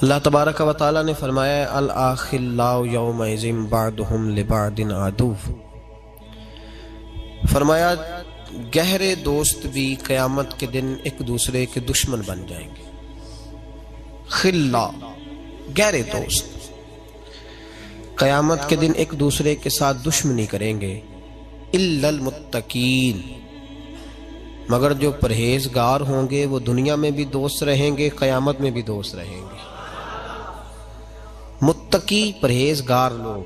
अल्लाह तबारक व तआला ने फरमाया अल आखिल्लाउ यौमइज़िन बअदुहुम लिबअदिन अदुव्व। फरमाया गहरे दोस्त भी क़यामत के दिन एक दूसरे के दुश्मन बन जाएंगे। खिल्ला गहरे दोस्त क़यामत के दिन एक दूसरे के साथ दुश्मनी करेंगे। इल्लल मुत्तकीन, मगर जो परहेजगार होंगे वो दुनिया में भी दोस्त रहेंगे, क़यामत में भी दोस्त रहेंगे। मुत्तकी परहेजगार लोग,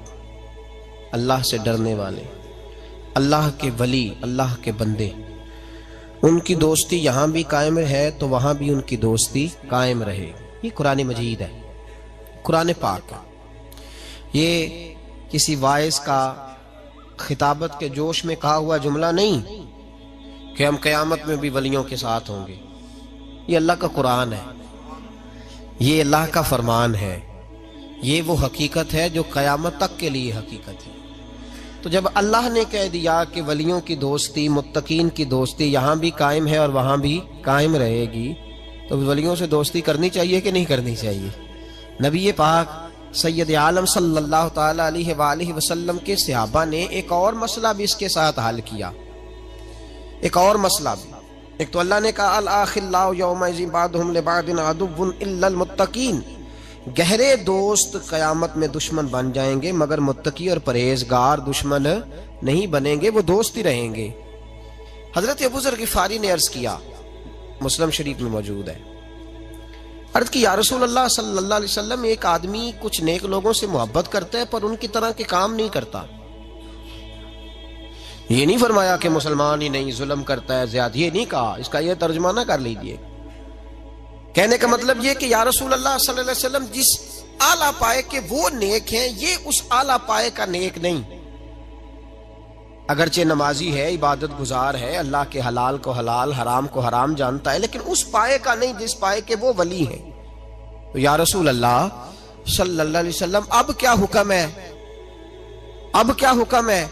अल्लाह से डरने वाले, अल्लाह के वली, अल्लाह के बंदे, उनकी दोस्ती यहाँ भी कायम है तो वहाँ भी उनकी दोस्ती कायम रहे। ये कुरान मजीद है, कुरान पाक है। ये किसी वाइस का खिताबत के जोश में कहा हुआ जुमला नहीं कि हम क़यामत में भी वलियों के साथ होंगे। ये अल्लाह का कुरान है, ये अल्लाह का फरमान है, ये वो हकीकत है जो क़यामत तक के लिए हकीकत है। तो जब अल्लाह ने कह दिया कि वलियों की दोस्ती, मुत्तकीन की दोस्ती यहाँ भी कायम है और वहाँ भी कायम रहेगी, तो वलियों से दोस्ती करनी चाहिए कि नहीं करनी चाहिए? नबी पाक सैयद आलम सल्लल्लाहु ताला अलैहि वसल्लम के सहाबा ने एक और मसला भी इसके साथ हल किया। एक और मसला भी, एक तो अल्लाह ने कहा अल आखिल्लाउ यौमइज़िन बअदुहुम लिबअदिन अदुव्वुन इल्लल मुत्तकीन, गहरे दोस्त क़यामत में दुश्मन बन जाएंगे मगर मुत्तकी और परहेजगार दुश्मन नहीं बनेंगे, वो दोस्त ही रहेंगे। हजरत अबू ज़र गिफ़ारी ने अर्ज किया, मुस्लिम शरीफ में मौजूद है, अर्ज की या रसूल अल्लाह सल्लल्लाहु अलैहि वसल्लम, एक आदमी कुछ नेक लोगों से मोहब्बत करता है पर उनकी तरह के काम नहीं करता। ये नहीं फरमाया कि मुसलमान ही नहीं, जुल्म करता है, ज़्यादती, ये नहीं कहा। इसका ये तर्जुमा कर लीजिए। कहने का मतलब ये कि या रसूल अल्लाह सल्लल्लाहु अलैहि वसल्लम, जिस आला पाए के वो नेक हैं, ये उस आला पाए का नेक नहीं। अगरचे नमाजी है, इबादत गुजार है, अल्लाह के हलाल को हलाल, हराम को हराम जानता है, लेकिन उस पाए का नहीं जिस पाए के वो वली है। तो या रसूल अल्लाह सल्लल्लाहु अलैहि वसल्लम, अब क्या हुक्म है, अब क्या हुक्म है?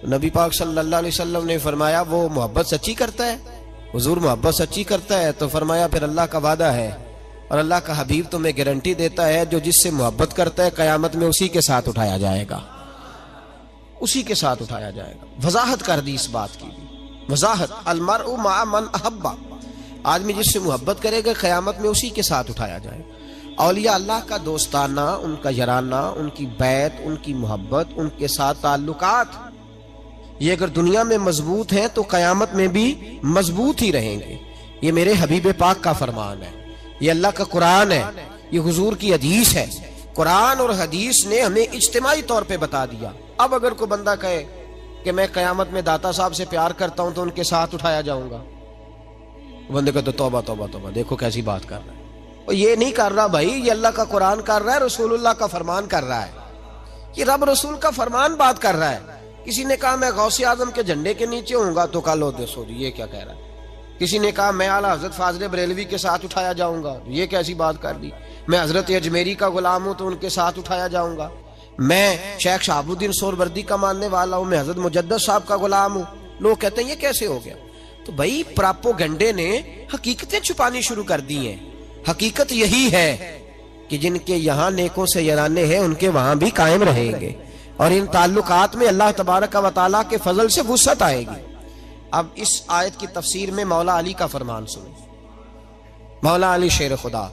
नबी पाक सल्लल्लाहु अलैहि वसल्लम ने फरमाया वो मोहब्बत सच्ची करता है। हुजूर मोहब्बत सच्ची करता है? तो फरमाया फिर अल्लाह का वादा है और अल्लाह का हबीब तुम्हें गारंटी देता है, जो जिससे मोहब्बत करता है क़यामत में उसी के साथ उठाया जाएगा, उसी के साथ उठाया जाएगा। वजाहत कर दी इस बात की, वजाहत, अलमरउ मा मन अहब्बा, आदमी जिससे मोहब्बत करेगा क़यामत में उसी के साथ उठाया जाएगा। औलिया अल्लाह का दोस्ताना, उनका याराना, उनकी बैत, उनकी मोहब्बत, उनके साथ ताल्लुकात, ये अगर दुनिया में मजबूत हैं तो क़यामत में भी मजबूत ही रहेंगे। ये मेरे हबीब पाक का फरमान है, ये अल्लाह का कुरान है, ये हुजूर की हदीस है। कुरान और हदीस ने हमें इज्तिमाई तौर पे बता दिया। अब अगर कोई बंदा कहे कि मैं क़यामत में दाता साहब से प्यार करता हूं तो उनके साथ उठाया जाऊंगा, बंदे का तो तौबा तौबा तौबा, देखो कैसी बात कर रहा है। और ये नहीं कर रहा भाई, ये अल्लाह का कुरान कर रहा है, रसूलुल्लाह का फरमान कर रहा है, ये रब रसूल का फरमान बात कर रहा है। किसी ने कहा मैं गौसे आजम के झंडे के नीचे होऊंगा तो कल होते सो, ये क्या कह रहा है? किसी ने कहा मैं आला हजरत फाजले बरेलवी के साथ उठाया जाऊंगा, ये कैसी बात कर दी? मैं हजरत अजमेरी का गुलाम हूं तो उनके साथ उठाया जाऊंगा। मैं शेख शहाबुद्दीन सोहरवर्दी का मानने वाला हूं, मैं हजरत मुजद्दद साहब का गुलाम हूं। लोग कहते हैं ये कैसे हो गया? तो भाई प्रापोगंडे ने हकीकतें छुपानी शुरू कर दी हैं। हकीकत यही है कि जिनके यहाँ नेकों से याराने हैं उनके वहां भी कायम रहेंगे और इन ताल्लुकात में अल्लाह तबारक व तआला के फजल से वुसअत आएगी। अब इस आयत की तफसीर में मौला अली का फरमान सुनो। मौला अली शेर खुदा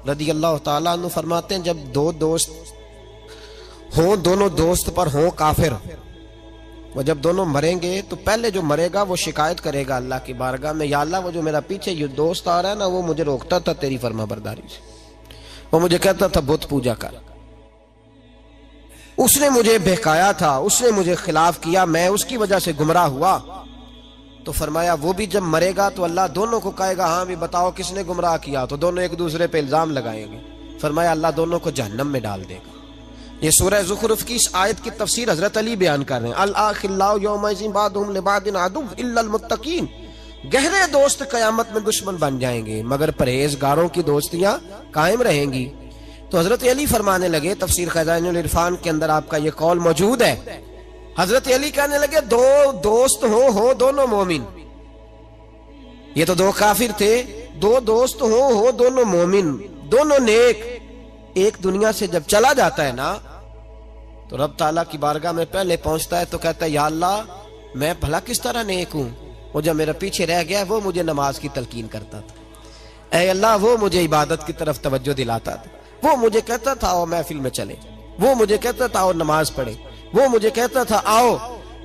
रदी अल्लाह तआला अन्हु फरमाते हैं, जब दो दोस्त हों, दोनों दोस्त पर हों काफिर, वो जब दोनों मरेंगे तो पहले जो मरेगा वो शिकायत करेगा अल्लाह की बारगाह में, या अल्लाह वो जो मेरा पीछे ये दोस्त आ रहा है ना, वो मुझे रोकता था तेरी फरमाबरदारी से, वो मुझे कहता था बुत पूजा कर, उसने मुझे बहकाया था, उसने मुझे खिलाफ किया, मैं उसकी वजह से गुमराह हुआ। तो फरमाया वो भी जब मरेगा तो अल्लाह दोनों को कहेगा हाँ भी बताओ किसने गुमराह किया, तो दोनों एक दूसरे पे इल्जाम लगाएंगे। फरमाया अल्लाह दोनों को जहन्नम में डाल देगा। ये सूरह ज़ुखरुफ की इस आयत की तफसीर हजरत अली बयान कर रहे हैं। अल आखिल्लाउ यौमइज़िन बअदुहुम लिबअदिन अदुव्व इल्लल मुत्तकीन, गहरे दोस्त क़यामत में दुश्मन बन जाएंगे मगर परहेजगारों की दोस्तियां कायम रहेंगी। तो हजरत अली फरमाने लगे, तफसीर खज़ाइनुल इरफान के अंदर आपका ये कौल मौजूद है। हजरत अली कहने लगे दो दोस्त हो दोनों मोमिन, ये तो दो काफिर थे, दो दोस्त हो दोनों मोमिन, दोनों नेक, एक दुनिया से जब चला जाता है ना, तो रब ताला की बारगाह में पहले पहुंचता है तो कहता है या अल्लाह मैं भला किस तरह नेक हूं, वो जब मेरा पीछे रह गया वो मुझे नमाज की तलकीन करता था, ऐ अल्लाह वो मुझे इबादत की तरफ तवज्जो दिलाता था, वो मुझे कहता था आओ महफिल में चले, वो मुझे कहता था आओ नमाज पढ़े, वो मुझे कहता था आओ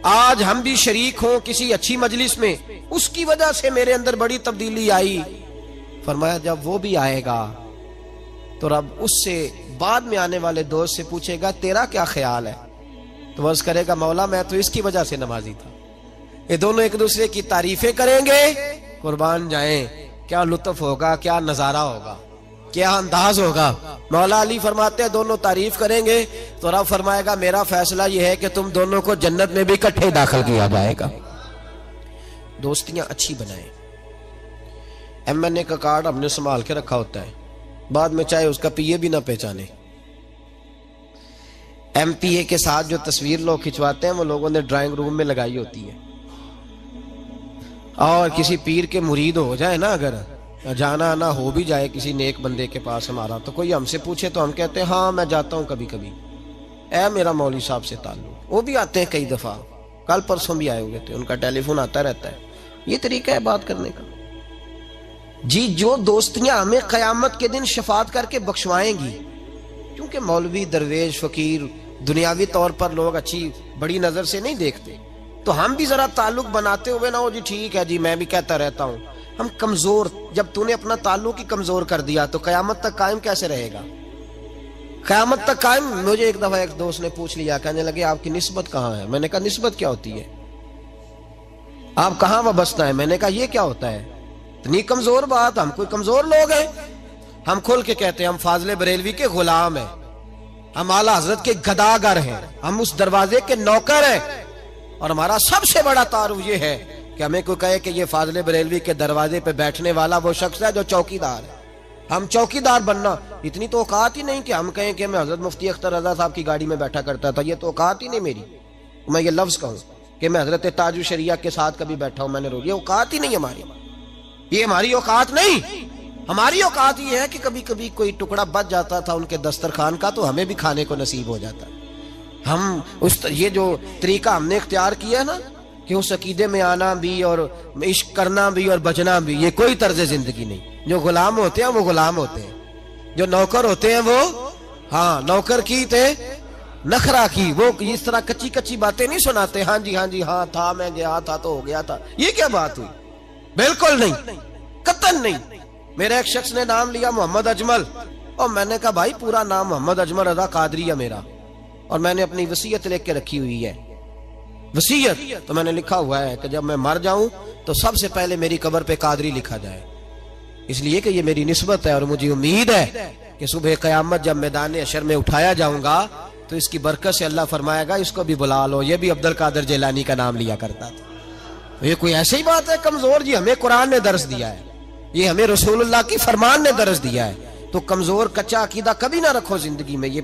आज हम भी शरीक हों किसी अच्छी मजलिस में, उसकी वजह से मेरे अंदर बड़ी तब्दीली आई। फरमाया जब वो भी आएगा तो रब उससे बाद में आने वाले दोस्त से पूछेगा तेरा क्या ख्याल है, तो वर्ज करेगा मौला मैं तो इसकी वजह से नमाजी था। ये दोनों एक दूसरे की तारीफें करेंगे, कुर्बान जाएं क्या लुत्फ होगा, क्या नजारा होगा, क्या अंदाज होगा। मौला अली फरमाते हैं दोनों तारीफ करेंगे तो रब फरमाएगा मेरा फैसला यह है कि तुम दोनों को जन्नत में भी इकट्ठे दाखिल किया जाएगा। दोस्तियां अच्छी बनाएं। MNA का कार्ड हमने संभाल के रखा होता है, बाद में चाहे उसका PA भी ना पहचाने। MPA के साथ जो तस्वीर लोग खिंचवाते हैं वो लोगों ने ड्राइंग रूम में लगाई होती है। और किसी पीर के मुरीद हो जाए ना, अगर जाना आना हो भी जाए किसी नेक बंदे के पास हमारा, तो कोई हमसे पूछे तो हम कहते हैं हाँ मैं जाता हूं कभी कभी, ऐ मेरा मौलवी साहब से ताल्लुक। वो भी आते हैं कई दफा, कल परसों भी आए हुए थे, उनका टेलीफोन आता रहता है। ये तरीका है बात करने का जी। जो दोस्तियां हमें कयामत के दिन शफात करके बख्शवाएंगी, क्योंकि मौलवी दरवेश फकीर दुनियावी तौर पर लोग अच्छी बड़ी नजर से नहीं देखते, तो हम भी जरा ताल्लुक बनाते हुए ना, वो जी ठीक है जी मैं भी कहता रहता हूं, हम कमजोर, जब तूने अपना ताल्लुक ही कमजोर कर दिया तो कयामत तक कायम कैसे रहेगा? कयामत तक कायम। मुझे एक दफा एक दोस्त ने पूछ लिया, कहने लगे आपकी निस्बत कहाँ है? मैंने कहा निस्बत क्या होती है, आप कहाँ वाबस्ता है? मैंने कहा ये क्या होता है? इतनी कमजोर बात, हम कोई कमजोर लोग हैं? हम खुल के कहते हैं हम फाजले बरेलवी के गुलाम हैं, हम आला हजरत के गदागर हैं, हम उस दरवाजे के नौकर हैं। और हमारा सबसे बड़ा तारुफ ये है कि हमें कोई कहे कि ये फाजले बरेलवी के दरवाजे पे बैठने वाला वो शख्स है जो चौकीदार है, हम चौकीदार बनना, इतनी तो औकात ही नहीं कि हम कहें कि मैं हजरत मुफ्ती अख्तर रजा साहब की गाड़ी में बैठा करता था। ये तो औकात ही नहीं मेरी, मैं ये लफ्ज कहूं कि मैं हजरत ताजु शरिया के साथ कभी बैठा हूं मैंने रोज, ये औकात ही नहीं हमारी, ये हमारी औकात नहीं। हमारी औकात ये है कि कभी कभी कोई टुकड़ा बच जाता था उनके दस्तरखान का तो हमें भी खाने को नसीब हो जाता। हम उस ये जो तरीका हमने इख्तियार किया ना कि उस अकीदे में आना भी और इश्क करना भी और बचना भी, ये कोई तर्ज जिंदगी नहीं। जो गुलाम होते हैं वो गुलाम होते हैं, जो नौकर होते हैं वो हाँ नौकर की थे नखरा की, वो इस तरह कच्ची कच्ची बातें नहीं सुनाते, हाँ जी हाँ था मैं गया था तो हो गया था। ये क्या बात हुई? बिल्कुल नहीं, कतन नहीं। मेरे एक शख्स ने नाम लिया मोहम्मद अजमल, और मैंने कहा भाई पूरा नाम मोहम्मद अजमल रजा कादरी है मेरा, और मैंने अपनी वसीयत लिख के रखी हुई है। वसीयत तो मैंने लिखा हुआ है कि जब मैं मर जाऊं तो सबसे पहले मेरी कब्र पे कादरी लिखा जाए, इसलिए कि ये मेरी निस्बत है और मुझे उम्मीद है कि सुबह कयामत जब मैदान अशर में उठाया जाऊंगा तो इसकी बरकत से अल्लाह फरमाएगा इसको भी बुला लो, ये भी अब्दुल कादिर जिलानी का नाम लिया करता था। ये कोई ऐसी बात है कमजोर? जी हमें कुरान ने दर्स दिया है, ये हमें रसूलुल्लाह की फरमान ने दर्स दिया है। तो कमजोर कच्चा अकीदा कभी ना रखो जिंदगी में। ये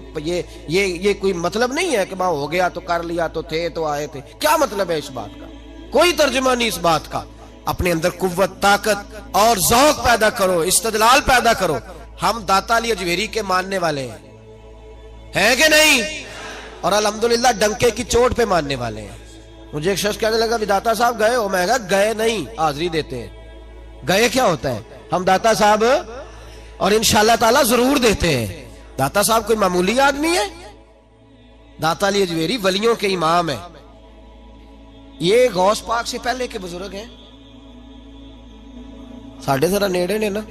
कोई मतलब नहीं है कि हो गया तो कर लिया तो थे तो आए थे, क्या मतलब है इस बात का? कोई तर्जुमा नहीं इस बात का। अपने अंदर कुव्वत ताकत और ज़ौक़ पैदा करो, इस्तदलाल पैदा करो। हम दाता अली अजमेरी के मानने वाले हैं कि नहीं? और अल्हम्दुलिल्लाह डंके की चोट पे मानने वाले हैं। मुझे एक शख्स कहने लगा दाता साहब गए हो? मैं कहा गए नहीं, हाजिरी देते हैं। गए क्या होता है? हम दाता साहब और इंशाअल्लाह ताला जरूर देते हैं। दाता साहब कोई मामूली आदमी है? दाता अली अजमेरी वलियों के इमाम है। ये गौस पाक से पहले के बुजुर्ग हैं, साढ़े जरा नेड़े ने ना,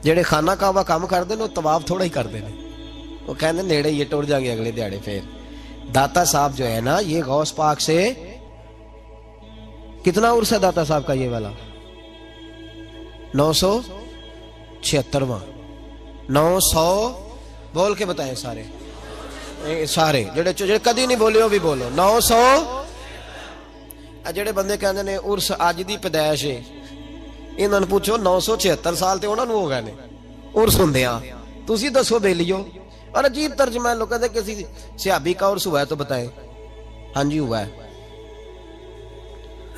जेड़े खाना काबा काम करते हैं तवाफ थोड़ा ही करते हैं, वो कहते नेड़े ये टुर जाएंगे अगले दिहाड़े। फिर दाता साहब जो है ना, ये गौस पाक से कितना उर्स है दाता साहब का? ये वाला 976वां। 900 बोल के बताएं सारे जेड़े कदी नहीं बोले भी बोलो। 900 जेड़े बंदे कहते ने उर्स अज दी पैदाइश है, इन्होंने पूछो 976 साल ते उन्होंने हो गए ने उर्स हुंदियां। तुसी दसो बेलियो। और अजीब तर्जमा लोग कहते किसी सहाबी का उर्स हुआ है तो बताएं। हाँ जी हुआ है।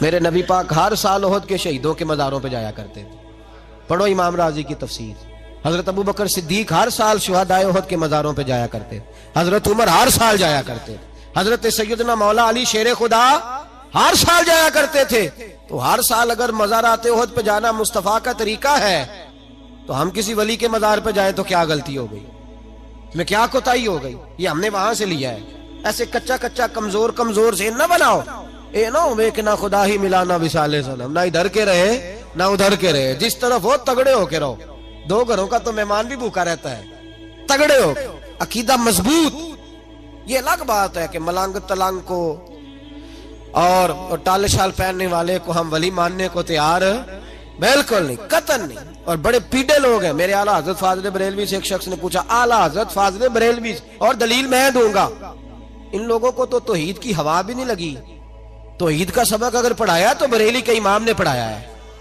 मेरे नबी पाक हर साल ओहद के शहीदों के मज़ारों पे जाया करते थे। पढ़ो इमाम राजी की तफसीर। हजरत अबू बकर सिद्दीक हर साल शुहदाए उहद के मज़ारों पे जाया करते, हजरत उमर हर साल जाया करते, हजरत सैयदना मौला अली शेर खुदा हर साल जाया करते थे। तो हर साल अगर मज़ारात उहद पे जाना मुस्तफ़ा का तरीका है, तो हम किसी वली के मज़ार पे जाए तो क्या गलती हो गई, इसमें क्या कोताही हो गई? ये हमने वहां से लिया है। ऐसे कच्चा कच्चा कमजोर कमजोर से न बनाओ, ए ना हो कि ना खुदा ही मिला ना विसाले सनम, ना इधर के रहे ना उधर के रहे, जिस तरफ हो तगड़े होके रहो। दो घरों का तो मेहमान भी भूखा रहता है, तगड़े हो, अकीदा मजबूत। ये अलग बात है कि मलंग तलंग को और टाल शाल पहनने वाले को हम वली मानने को तैयार बिल्कुल नहीं, कतन नहीं। और बड़े पीड़े लोग हैं। मेरे आला हजरत फाजिल बरेलवी से एक शख्स ने पूछा, आला हजरत फाजिल बरेलवी, और दलील मैं दूंगा। इन लोगों को तो तौहीद की हवा भी नहीं लगी। तौहीद का सबक अगर पढ़ाया तो बरेली के इमाम ने पढ़ाया है,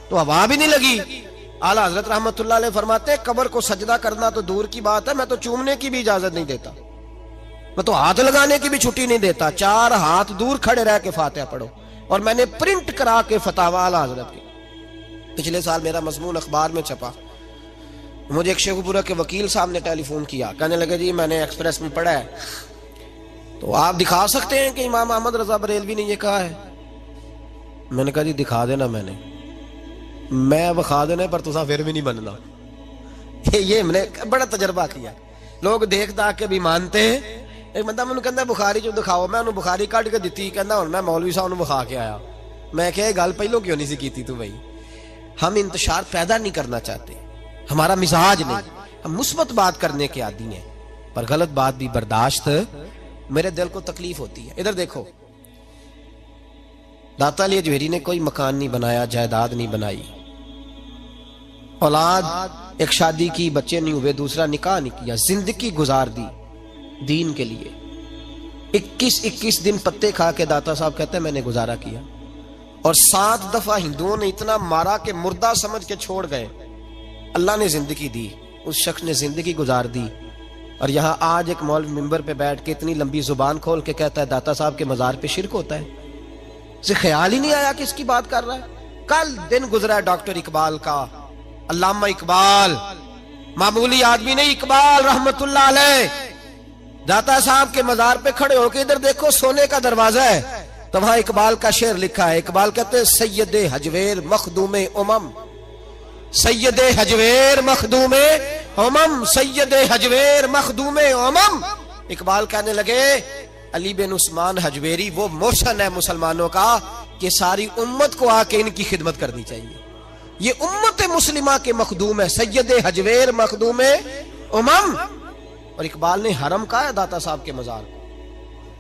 तो हवा भी नहीं लगी। आला हजरत रहमतुल्लाह अलैह फरमाते हैं, कब्र को सजदा करना तो दूर की बात है, मैं तो चूमने की भी इजाजत नहीं देता, मैं तो हाथ लगाने की भी छुट्टी नहीं देता। 4 हाथ दूर खड़े रह के फातिहा पढ़ो। और मैंने प्रिंट करा के फतावा आला हजरत के, पिछले साल मेरा मजमून अखबार में छपा। मुझे एक शेखुपुरा के वकील साहब ने टेलीफोन किया, कहने लगे जी मैंने एक्सप्रेस में पढ़ा है, तो आप दिखा सकते हैं कि इमाम अहमद रजा बरेलवी ने ये कहा है? मैंने कहा जी दिखा देना, मैं बखा देना, पर तुसा फिर भी नहीं बनना। ये मैंने बड़ा तजर्बा किया। लोग देख दाख के भी मानते हैं। एक बंदा मैंने कहता बुखारी जो दिखाओ, मैं उन्होंने बुखारी कट के दी, कहना हूं मैं मौलवी साहब बखा के आया। मैं क्या गल पहलों क्यों नहीं सी की तू भाई? हम इंतशार पैदा नहीं करना चाहते, हमारा मिजाज नहीं, हम मुस्बत बात करने के आदी हैं, पर गलत बात भी बर्दाश्त, मेरे दिल को तकलीफ होती है। इधर देखो, दाता अली अजमेरी ने कोई मकान नहीं बनाया, जायदाद नहीं बनाई, औलाद एक शादी की, बच्चे नहीं हुए, दूसरा निकाह नहीं किया, जिंदगी गुजार दी दीन के लिए। 21 दिन पत्ते खा के दाता साहब कहते हैं मैंने गुजारा किया। और 7 दफा हिंदुओं ने इतना मारा कि मुर्दा समझ के छोड़ गए। अल्लाह ने जिंदगी दी, उस शख्स ने जिंदगी गुजार दी। और यहाँ आज एक मौलवी मिंबर पे बैठ के इतनी लंबी जुबान खोल के कहता है दाता साहब के मजार पे शिरक होता है। इसे ख्याल ही नहीं आया कि इसकी बात कर रहा है। कल दिन गुजरा है डॉक्टर इकबाल का, अल्लामा इकबाल, मामूली आदमी नहीं, इकबाल रहमतुल्लाह अलैह। दाता साहब के मजार पे खड़े होकर इधर देखो, सोने का दरवाजा है, तो वहां इकबाल का शेर लिखा है। इकबाल कहते हैं सैयदे हजवेर मखदूमे उमम, सैयदे हजवेर मखदूमे उमम, सैयदे हजवेर मखदूमे उमम। इकबाल कहने लगे अली बिन उस्मान हजवेरी वो मोशन है मुसलमानों का कि सारी उम्मत को आके इनकी खिदमत करनी चाहिए। ये उम्मत मुस्लिमा के मखदूम है, सैयदे हजवेर मखदूमे उमम। और इकबाल ने हरम कहा है दाता साहब के मजार।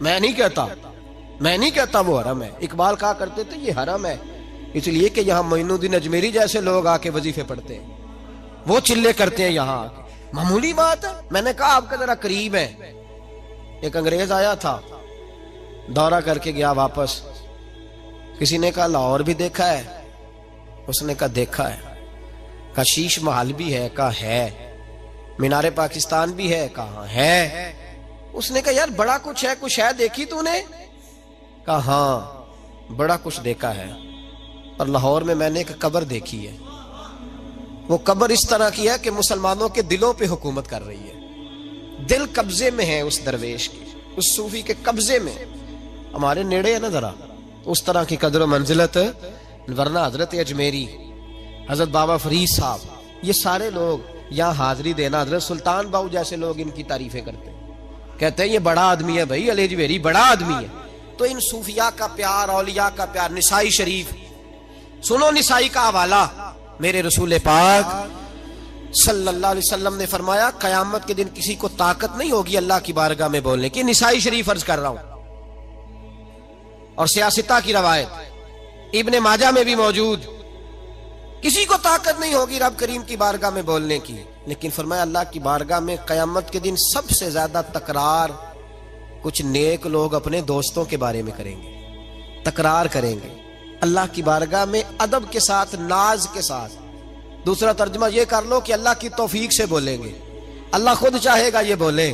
मैं नहीं कहता वो हरम है। इकबाल कहा करते थे ये हरम है, इसलिए कि यहाँ मोइनुद्दीन अजमेरी जैसे लोग आके वजीफे पढ़ते हैं, वो चिल्ले करते हैं यहाँ आके। मामूली बात है। मैंने कहा आपका जरा करीब है। एक अंग्रेज आया था, दौरा करके गया वापस। किसी ने कहा लाहौर भी देखा है? उसने कहा देखा है। कहा शीश महल भी है? कहा है। मीनारे पाकिस्तान भी है? कहा है। उसने कहा यार बड़ा कुछ है, कुछ है देखी तूने? कहा हाँ बड़ा कुछ देखा है। और लाहौर में मैंने एक कब्र देखी है, वो कब्र इस तरह की है कि मुसलमानों के दिलों पे हुकूमत कर रही है। दिल कब्जे में है उस दरवेश के, उस सूफी के कब्जे में। हमारे नेड़े है ना जरा, उस तरह की कदर मंजिलत। वरना हजरत अजमेरी, हजरत बाबा फरीद साहब, ये सारे लोग यहाँ हाजिरी देना, हजरत सुल्तान बाबू जैसे लोग इनकी तारीफें करते हैं, कहते हैं ये बड़ा आदमी है भाई, अली अजमेरी बड़ा आदमी है। तो इन सूफिया का प्यार, औलिया का प्यार। निसाई शरीफ सुनो, निसाई का हवाला। मेरे रसूल पाक सल्लल्लाहु अलैहि वसल्लम ने फरमाया कयामत के दिन किसी को ताकत नहीं होगी अल्लाह की बारगाह में बोलने की। निसाई शरीफ अर्ज कर रहा हूं। और सियासता की रवायत इब्ने माजा में भी मौजूद, किसी को ताकत नहीं होगी रब करीम की बारगाह में बोलने की। लेकिन फरमाया अल्लाह की बारगाह में कयामत के दिन सबसे ज्यादा तकरार कुछ नेक लोग अपने दोस्तों के बारे में करेंगे, तकरार करेंगे अल्लाह की बारगाह में अदब के साथ, नाज के साथ। दूसरा तर्जुमा ये कर लो कि अल्लाह की तौफीक से बोलेंगे, अल्लाह खुद चाहेगा ये बोले।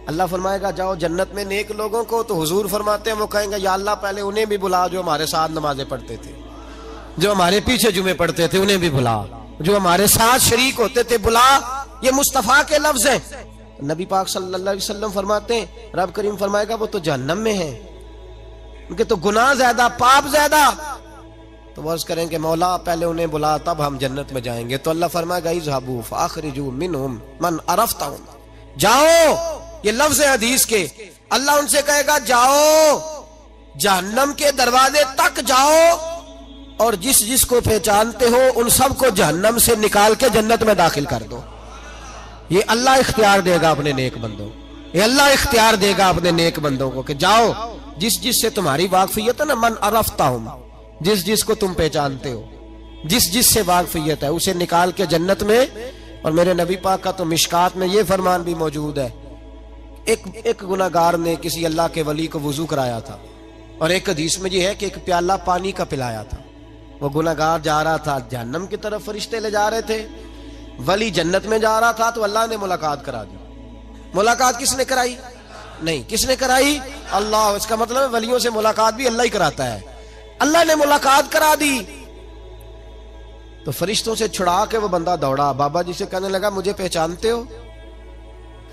अल्लाह फरमाएगा जाओ जन्नत में नेक लोगों को, तो हुजूर फरमाते हैं वो कहेंगे या अल्लाह पहले उन्हें भी बुला जो हमारे साथ नमाजें पढ़ते थे, जो हमारे पीछे जुमे पढ़ते थे उन्हें भी बुला, जो हमारे साथ शरीक होते थे बुला। ये मुस्तफा के लफ्ज हैं। नबी पाक सल्लल्लाहु अलैहि वसल्लम फरमाते हैं, रब करीम फरमाएगा वो तो जहन्नम में है, उनके तो गुनाह ज्यादा, पाप ज्यादा। तो वर्ज करें कि मौला पहले उन्हें बुला तब हम जन्नत में जाएंगे। तो अल्लाह फरमाएगा इज़हाबू फ़अख़रिजू मिनहुम मन अरफ़तहुम, जाओ, ये लफ्ज है हदीस के। अल्लाह उनसे कहेगा जाओ जहन्नम के दरवाजे तक जाओ और जिस जिसको पहचानते हो उन सबको जहन्नम से निकाल के जन्नत में दाखिल कर दो। ये अल्लाह इख्तियार देगा अपने नेक बंदों, ये अल्लाह इख्तियार देगा अपने नेक बंदों को कि जाओ जिस जिससे तुम्हारी वाकफियत है ना, मन अरफ़तहुम, जिस जिसको तुम पहचानते हो, जिस जिससे वाकफियत है उसे निकाल के जन्नत में। और मेरे नबी पाक का तो मिशकात में ये फरमान भी मौजूद है, एक गुनाहगार ने किसी अल्लाह के वली को वुजू कराया था और एक हदीस में ये है कि एक प्याला पानी का पिलाया था। वो गुनाहगार जा रहा था जहन्नम की तरफ, फरिश्ते ले जा रहे थे, वली जन्नत में जा रहा था, तो अल्लाह ने मुलाकात करा दी। मुलाकात किसने कराई? नहीं, किसने कराई? अल्लाह। इसका मतलब है वलियों से मुलाकात भी अल्लाह ही कराता है। अल्लाह ने मुलाकात करा दी तो फरिश्तों से छुड़ा के वो बंदा दौड़ा, बाबा जी से कहने लगा मुझे पहचानते हो?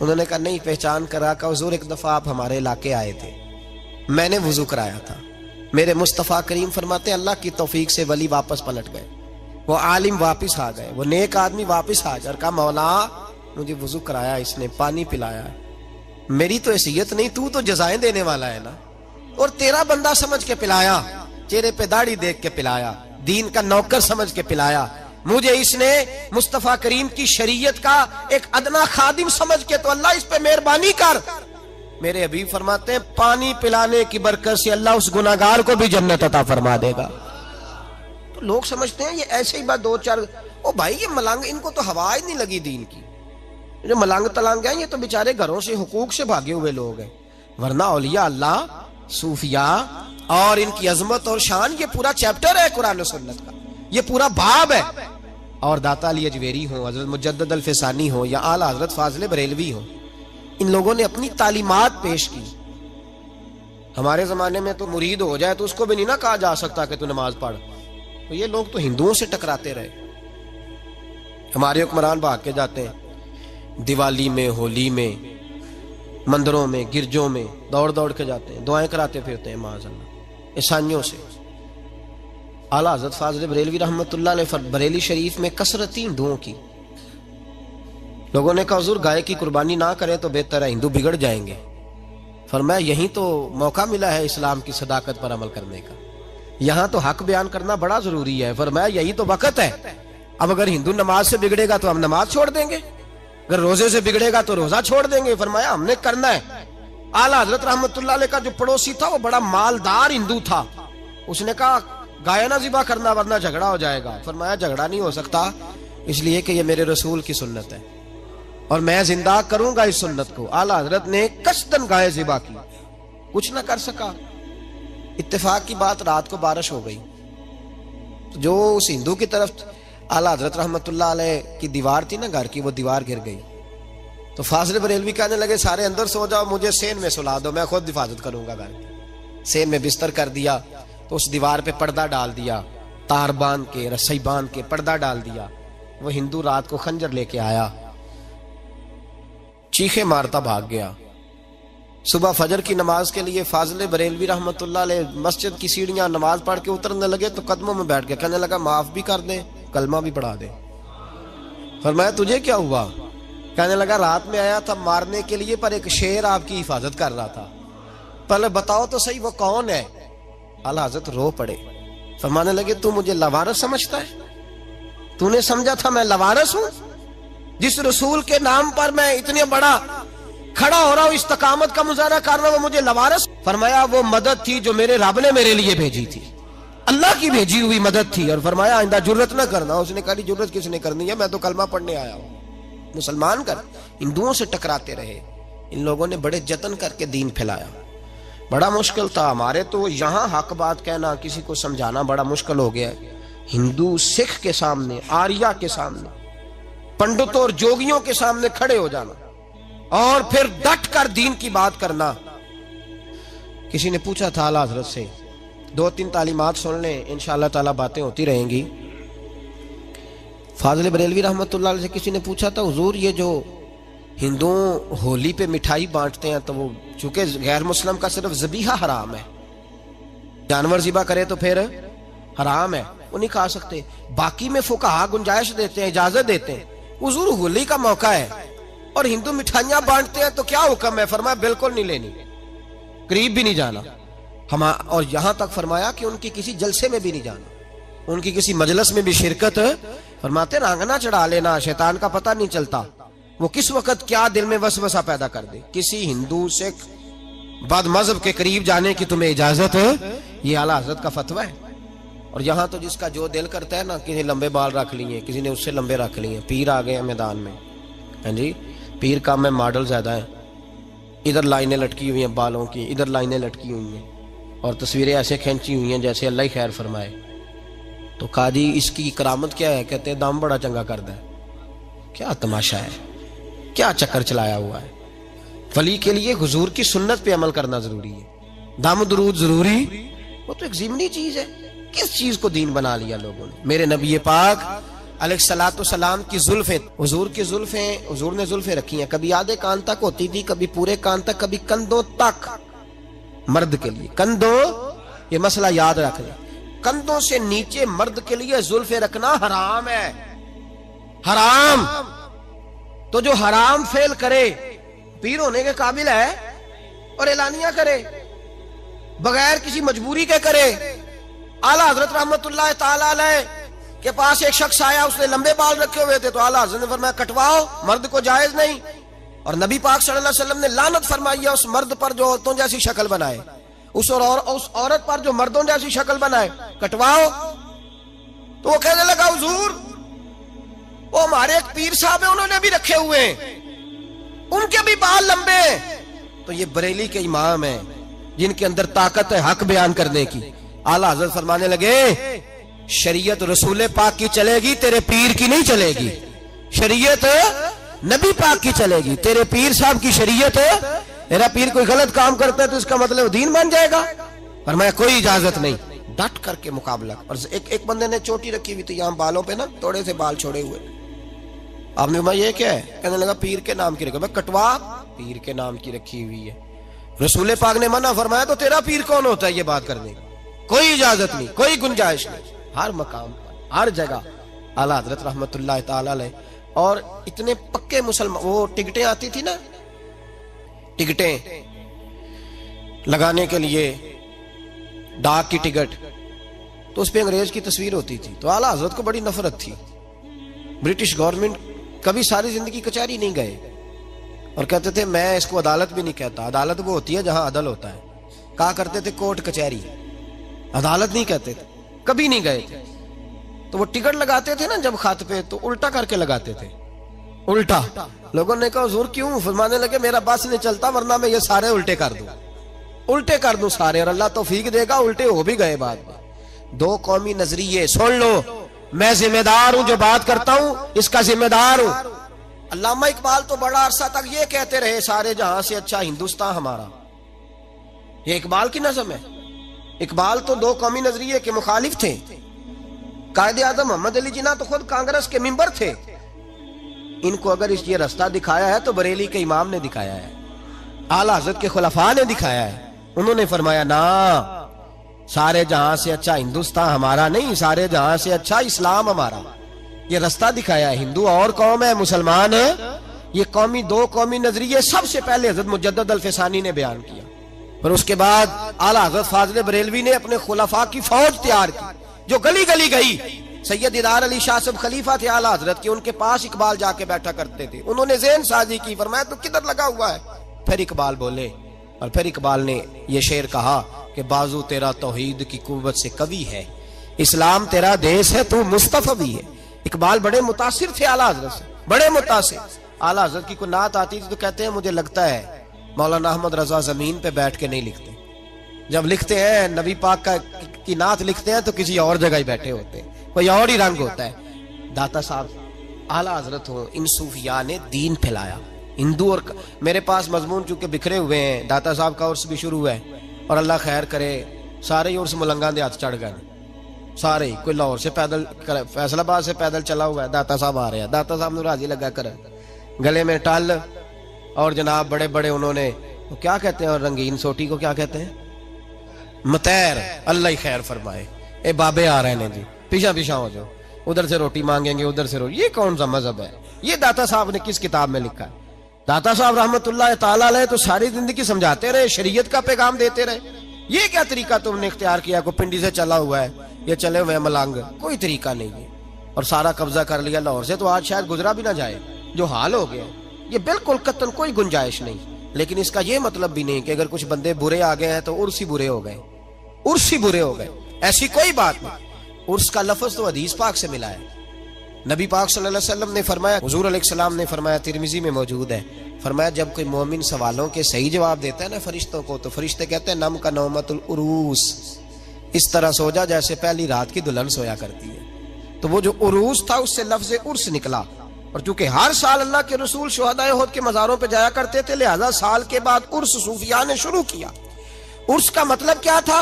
उन्होंने कहा नहीं पहचान करा। का हुजूर एक दफा आप हमारे इलाके आए थे, मैंने वुजू कराया था। मेरे मुस्तफा करीम फरमाते अल्लाह की तौफीक से वली वापस पलट गए, वो आलिम वापस आ गए, वो नेक आदमी वापस आ गए और कहा मौला मुझे वुजू कराया इसने, पानी पिलाया, मेरी तो हैसियत नहीं, तू तो जज़ाएं देने वाला है ना, और तेरा बंदा समझ के पिलाया, चेहरे पे दाढ़ी देख के पिलाया, दीन का नौकर समझ के पिलाया, मुझे इसने मुस्तफा करीम की शरीयत का एक अदना खादिम समझ के, तो अल्लाह इस पे मेहरबानी कर। मेरे हबीब फरमाते हैं पानी पिलाने की बरकत से अल्लाह उस गुनाहगार को भी जन्नत अता फरमा देगा। तो लोग समझते हैं ये ऐसे ही बात दो चार, ओ भाई ये मलंग, इनको तो हवा ही नहीं लगी दीन की, जो मलंग तलंग हैं ये तो बेचारे घरों से हुकूक से भागे हुए लोग हैं, वरना औलिया अल्लाह, सूफिया और इनकी अजमत और शान, ये पूरा चैप्टर है कुरान और सुन्नत का, ये पूरा बाब है। और दाता अली अजवेरी हो, हजरत मुजद्दद अल फिसानी हो या आला हजरत फाजिल बरेलवी हो, इन लोगों ने अपनी तालीमात पेश की। हमारे जमाने में तो मुरीद हो जाए तो उसको भी नहीं ना कहा जा सकता कि तू नमाज पढ़, तो ये लोग तो हिंदुओं से टकराते रहे। हमारे हुक्मरान भाग के जाते हैं दिवाली में, होली में, मंदिरों में, गिरजों में दौड़ दौड़ के जाते हैं, दुआएं कराते फिरते हैं माज़अल्लाह ईसाइयों से। आला हज़रत फाज़िल बरेलवी रहमतुल्लाह अलैह बरेली शरीफ में कसरत थी हिंदुओं की। लोगों ने कहा हुजूर गाय की कुर्बानी ना करें तो बेहतर है, हिंदू बिगड़ जाएंगे। फरमाया यही तो मौका मिला है इस्लाम की सदाकत पर अमल करने का, यहाँ तो हक बयान करना बड़ा जरूरी है। फरमाया यही तो वक्त है। अब अगर हिंदू नमाज से बिगड़ेगा तो हम नमाज छोड़ देंगे, अगर रोजे से बिगड़ेगा तो रोजा छोड़ देंगे। फरमाया हमने करना है। आला हजरत रहमतुल्लाह अलैह का जो पड़ोसी था वो बड़ा मालदार हिंदू था, उसने कहा गाय ना ज़िबा करना वरना झगड़ा हो जाएगा। फरमाया झगड़ा नहीं हो सकता, इसलिए कि ये मेरे रसूल की सुन्नत है और मैं जिंदा करूंगा इस सुन्नत को। आला हजरत ने कसदन गाय ज़िबा की, कुछ ना कर सका। इत्तेफाक की बात रात को बारिश हो गई, तो जो उस हिंदू की तरफ आला हजरत रहमतुल्लाह अलैह की दीवार थी ना घर की, वो दीवार गिर गई। तो फाजिल बरेलवी कहने लगे सारे अंदर सो जाओ, मुझे सेन में सुला दो, मैं खुद हिफाजत करूंगा घर की। सेन में बिस्तर कर दिया, तो उस दीवार पे पर्दा डाल दिया, तार बांध के, रस्सी बांध के पर्दा डाल दिया। वो हिंदू रात को खंजर लेके आया, चीखे मारता भाग गया। सुबह फजर की नमाज के लिए फाजिल बरेलवी रहमतुल्लाह अलैह मस्जिद की सीढ़ियां नमाज पढ़ के उतरने लगे तो कदमों में बैठ के कहने लगा माफ भी कर दे, कलमा भी पढ़ा दे। फरमाया तुझे क्या हुआ? कहने लगा रात में आया था मारने के लिए, पर एक शेर आपकी हिफाजत कर रहा था, पहले बताओ तो सही वो कौन है। आला हज़रत रो पड़े, फरमाने लगे तू मुझे लवारस समझता है? तूने समझा था मैं लवारस हूं? जिस रसूल के नाम पर मैं इतने बड़ा खड़ा हो रहा हूं, इस्तकामत का मुजाहरा कर रहा हूं, वो मुझे लवारस? फरमाया वो मदद थी जो मेरे रब ने मेरे लिए भेजी थी, अल्लाह की भेजी हुई मदद थी। और फरमाया आइंदा जुर्रत ना करना। उसने कहा जुर्रत किसने करनी है, मैं तो कलमा पढ़ने आया हूं। मुसलमान कर हिंदुओं से टकराते रहे। इन लोगों ने बड़े जतन करके दीन फैलाया, बड़ा मुश्किल था। हमारे तो यहाँ हक बात कहना, किसी को समझाना बड़ा मुश्किल हो गया। हिंदू सिख के सामने, आर्या के सामने, पंडितों और जोगियों के सामने खड़े हो जाना और फिर डट कर दीन की बात करना। किसी ने पूछा था आला हजरत से, 2-3 तालीमात सुन लें, इंशाअल्लाह ताला बातें होती रहेंगी। फाजिल बरेलवी रहमतुल्लाह अलैह से किसी ने पूछा था, हुजूर ये जो हिंदू होली पे मिठाई बांटते हैं तो वो चूंकि गैर मुस्लिम का सिर्फ ज़बीहा हराम है, जानवर ज़िबा करे तो फिर हराम है, वो नहीं खा सकते, बाकी में फुकाहा गुंजाइश देते हैं, इजाजत देते हैं। हुजूर होली का मौका है और हिंदू मिठाइयां बांटते हैं तो क्या हुक्म है? फरमाया बिल्कुल नहीं लेनी, करीब भी नहीं जाना। हम और यहां तक फरमाया कि उनकी किसी जलसे में भी नहीं जाना, उनकी किसी मजलिस में भी शिरकत, फरमाते रांगना चढ़ा लेना, शैतान का पता नहीं चलता वो किस वक्त क्या दिल में वसवसा पैदा कर दे। किसी हिंदू सिख बद मजहब के करीब जाने की तुम्हें इजाजत है, ये आला हजरत का फतवा है। और यहाँ तो जिसका जो दिल करता है ना, किसी लंबे बाल रख लिए, किसी ने उससे लंबे रख लिए, पीर आ गए हैं मैदान में, हाँ जी, पीर का में मॉडल ज्यादा है, इधर लाइनें लटकी हुई हैं बालों की, इधर लाइनें लटकी हुई हैं और तस्वीरें ऐसे खींची हुई हैं जैसे अल्लाह ही खैर फरमाए। तो काजी इसकी करामत क्या है? कहते हैं दाम बड़ा चंगा करता है। क्या तमाशा है, क्या चक्कर चलाया हुआ है। वली के लिए हुजूर की सुन्नत पे अमल करना जरूरी है, दाम दुरूद जरूरी, वो तो एक ज़िमनी चीज है। किस चीज को दीन बना लिया लोगों ने। मेरे नबी पाक अलैहिस्सलातु सलाम की जुल्फें, हुजूर की जुल्फें, हुजूर ने जुल्फें रखी हैं, कभी आधे कान तक होती थी, कभी पूरे कान तक, कभी कंधों तक। मर्द के लिए कंधों, ये मसला याद रख ले, कंधों से नीचे मर्द के लिए जुल्फें रखना हराम है, हराम। तो जो हराम फेल करे, पीर होने के काबिल है और एलानिया करे, बगैर किसी मजबूरी के करे। आला हजरत रहमतुल्लाह ताला अलैह के पास एक शख्स आया, उसने लंबे बाल रखे हुए थे, तो आला हजरत ने फरमाया कटवाओ, मर्द को जायज नहीं। और नबी पाक सल्लल्लाहु अलैहि वसल्लम ने लानत फरमाई है उस मर्द पर जो औरतों जैसी शक्ल बनाए, उस औरत पर जो मर्दों जैसी शक्ल बनाए, कटवाओ। तो वो कहने लगा हुजूर, वो हमारे एक पीर साहब है, उन्होंने भी रखे हुए हैं, उनके भी बाल लंबे। तो ये बरेली के इमाम हैं जिनके अंदर ताकत है हक बयान करने की। आला हज़रत फरमाने लगे, शरीयत रसूल पाक की चलेगी, तेरे पीर की नहीं चलेगी। शरीयत नबी पाक की चलेगी, तेरे पीर साहब की शरीयत है। मेरा पीर कोई गलत काम करता है तो इसका मतलब दीन बन जाएगा। फरमाया कोई इजाजत नहीं, डट करके मुकाबला। और एक बंदे ने चोटी रखी हुई थी यहाँ बालों पे ना, थोड़े से बाल छोड़े हुए। आपने कहा ये क्या है? कहने लगा पीर के नाम की रखी। मैं कटवा, पीर के नाम की रखी हुई है। रसूल पाक ने मना फरमाया तो तेरा पीर कौन होता है ये बात करने की? कोई इजाजत नहीं, कोई गुंजाइश नहीं। हर मकाम पर, हर जगह आला हज़रत रहमतुल्लाह ताला अलैह। और इतने पक्के मुसलमान, वो टिकटें आती थी ना, टिकटें लगाने के लिए, डाक की टिकट, तो उस पे अंग्रेज की तस्वीर होती थी। तो आला हज़रत को बड़ी नफरत थी। ब्रिटिश गवर्नमेंट, कभी सारी जिंदगी कचहरी नहीं गए और कहते थे, मैं इसको अदालत भी नहीं कहता, अदालत वो होती है जहां अदल होता है। कहा करते थे कोर्ट कचहरी, अदालत नहीं कहते थे, कभी नहीं गए थे। तो वो टिकट लगाते थे ना जब खात पे, तो उल्टा करके लगाते थे, उल्टा। लोगों ने कहा हुजूर क्यों? फरमाने लगे मेरा बस नहीं चलता, वरना मैं ये सारे उल्टे कर दूं, उल्टे कर दूं सारे, और अल्लाह तौफीक देगा, उल्टे हो भी गए बाद में। दो कौमी नजरिए सुन लो, मैं जिम्मेदार हूं, जो बात करता हूं इसका जिम्मेदार हूं। अल्लामा इकबाल तो बड़ा अरसा तक ये कहते रहे, सारे जहां से अच्छा हिंदुस्तान हमारा। ये इकबाल की नज़म है। इकबाल तो दो कौमी नजरिए के मुखालिफ थे। कायदे आज़म मोहम्मद अली जिन्ना तो खुद कांग्रेस के मेंबर थे। इनको अगर ये रास्ता दिखाया है तो बरेली के इमाम ने दिखाया है, आला हज़रत के खुलफा ने दिखाया है। उन्होंने फरमाया ना, सारे जहां से अच्छा हिंदुस्तान हमारा नहीं, सारे जहां से अच्छा इस्लाम हमारा। ये रास्ता दिखाया है। हिंदू और कौम है, मुसलमान है। ये कौमी, दो कौमी नजरिए सबसे पहले हज़रत मुजद्दद अल-फ़सानी ने बयान किया। पर उसके बाद आला हज़रत फाज़िल बरेलवी ने अपने खुलफा की फौज तैयार की, जो गली गली गई। सैयद इदार अली शाह साहब खलीफा थे आला हज़रत के, उनके पास इकबाल जाके बैठा करते थे। उन्होंने ज़हन साजी की, फरमाया तो किधर लगा हुआ है? फिर इकबाल बोले, और फिर इकबाल ने ये शेर कहा कि बाजू तेरा तौहीद की कुव्वत से कवी है, इस्लाम तेरा देश है, तू मुस्तफा भी है। इकबाल बड़े मुतासिर थे आला हज़रत से, बड़े मुतासिर। आला हज़रत की कोई नात आती थी तो कहते हैं मुझे लगता है मौलाना अहमद रजा जमीन पे बैठ के नहीं लिखते, जब लिखते हैं नबी पाक की नात लिखते हैं तो किसी और जगह ही बैठे होते हैं, कोई और ही रंग होता है। दाता साहब आला हज़रत हो, इन सूफिया ने दीन फैलाया। हिंदू और मेरे पास मजमून चूंकि बिखरे हुए हैं, दाता साहब का उर्स भी शुरू है और अल्लाह खैर करे, सारे उर्स मुलंगा दे हाथ चढ़ गए, सारे, कोई लाहौर से पैदल, फैसलाबाद से पैदल चला हुआ है, दाता साहब आ रहे हैं, दाता साहब ने राजी लगा कर गले में टल और जनाब बड़े बड़े उन्होंने तो क्या कहते हैं, और रंगीन सोटी को क्या कहते हैं, मतैर, अल्लाह ही खैर फरमाए, ए बाबे आ रहे हैं जी, पीछा पीछा हो जाओ, उधर से रोटी मांगेंगे उधर से रोटी। ये कौन सा मजहब है? ये दाता साहब ने किस किताब में लिखा है? दाता साहब रहमतुल्लाह ताला अलैह तो सारी जिंदगी समझाते रहे, शरीयत का पैगाम देते रहे। ये क्या तरीका तुमने इख्तियार किया? को पिंडी से चला हुआ है, ये चले हुए मलंग, कोई तरीका नहीं है, और सारा कब्जा कर लिया लाहौर से, तो आज शायद गुजरा भी ना जाए जो हाल हो गया। ये बिल्कुल कतन कोई गुंजाइश नहीं। लेकिन इसका ये मतलब भी नहीं कि अगर कुछ बंदे बुरे आ गए हैं तो उर्स ही बुरे हो गए, उर्स ही बुरे हो गए, ऐसी कोई बात नहीं। उर्स का लफ्ज तो हदीस पाक से मिला है। नबी पाक सल्लल्लाहु अलैहि वसल्लम ने फरमाया, हुजूर अलैहिस्सलाम ने फरमाया, तिरमिजी में मौजूद है, फरमाया जब कोई मोमिन सवालों के सही जवाब देता है ना फरिश्तों को, तो फरिश्ते कहते हैं नम का नौमतुल उरूस, इस तरह सो जा जैसे पहली रात की दुल्हन सोया करती है। तो वो जो उरूस था उससे लफ्ज उर्स निकला। और चूंकि हर साल अल्लाह के रसूल शुहदाए उहद के मज़ारों पे जाया करते थे, लिहाजा साल के बाद उर्स सूफिया ने शुरू किया। उर्स का मतलब क्या था?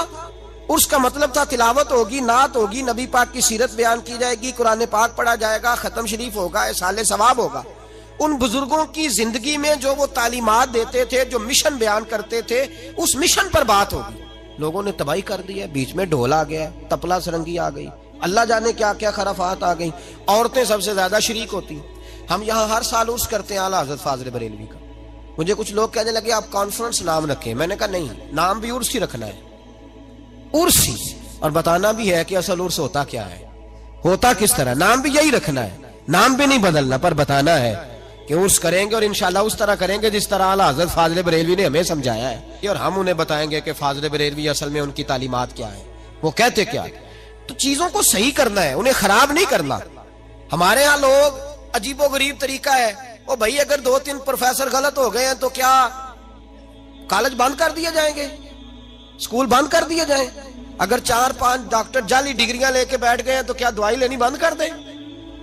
उर्स का मतलब था तिलावत होगी, नात होगी, नबी पाक की सीरत बयान की जाएगी, कुरान पाक पढ़ा जाएगा, खत्म शरीफ होगा, साले सवाब होगा। उन बुजुर्गों की जिंदगी में जो वो तालीमात देते थे, जो मिशन बयान करते थे, उस मिशन पर बात होगी। लोगों ने तबाही कर दी है, बीच में ढोल आ गया, तपला सरंगी आ गई, अल्लाह जाने क्या क्या खराफात आ गई, औरतें सबसे ज्यादा शरीक होती। हम यहाँ हर साल उर्स करते हैं आला हज़रत फाज़िल बरेलवी का। मुझे कुछ लोग कहने लगे आप कॉन्फ्रेंस नाम रखें, मैंने कहा नहीं, नाम भी उर्स ही रखना है, उर्स ही, और बताना भी है कि असल उर्स होता क्या है, होता किस तरह, नाम भी यही रखना है, नाम भी नहीं बदलना, पर बताना है कि उर्स करेंगे और इंशाल्लाह उस तरह करेंगे जिस तरह आला हज़रत फाज़िल बरेलवी ने हमें समझाया है, और हम उन्हें बताएंगे कि फाज़िल बरेलवी असल में उनकी तालीमात क्या है, वो कहते क्या है। तो चीजों को सही करना है, उन्हें खराब नहीं करना। हमारे यहाँ लोग अजीबो गरीब तरीका है, ओ भाई अगर 2-3 प्रोफेसर गलत हो गए हैं तो क्या कॉलेज बंद कर दिए जाएंगे, स्कूल बंद कर दिए जाएं? अगर 4-5 डॉक्टर जाली डिग्रियां लेके बैठ गए हैं तो क्या दवाई लेनी बंद कर दें?